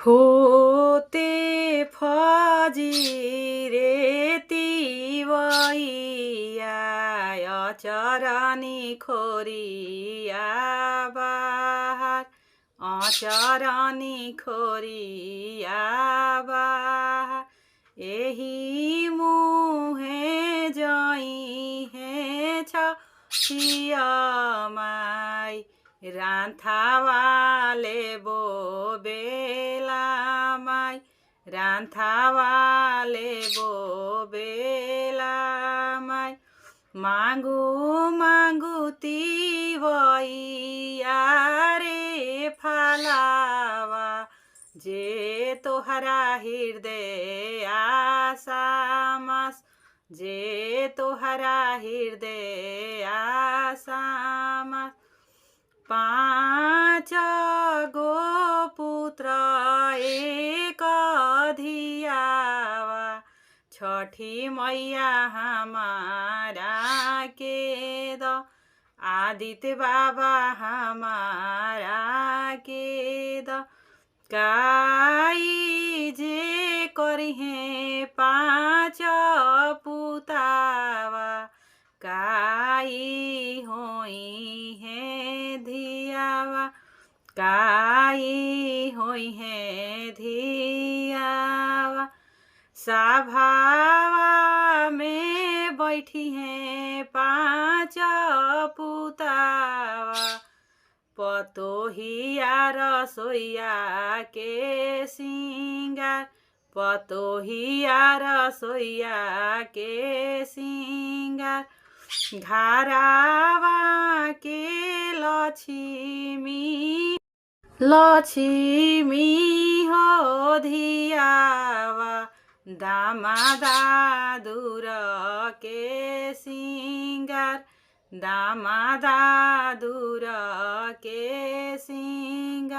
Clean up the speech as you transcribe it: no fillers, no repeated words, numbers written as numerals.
होते फजिरे तिवैया अचरनी खोरिया बाहार अचरनी खोरिया बाहार एही मुहे जई हे छ छियमाई रान्थावाले बो बेलामाई रान्थावाले बो बेलामाई मागु मागु तिवैया रे फलावा जे तोहरा हृदय आसामस जे तोहरा हृदय आसामस पाँच गो पुत्र एक धियावा छठी मैया हमारा के द आदित्य बाबा हमारा के द काई जे करिहे पाँच पुतावा काई होई है धियावा काई होई है धियावा सभावा में बैठी है पाँच पुतावा पतोहिया रसोइया के सिंगार पतोहिया रसोइया के सिंगार घरावा के लक्ष्मी लक्ष्मी हो धियावा दामादादुर के सिंगार दामादादुर के सिंगार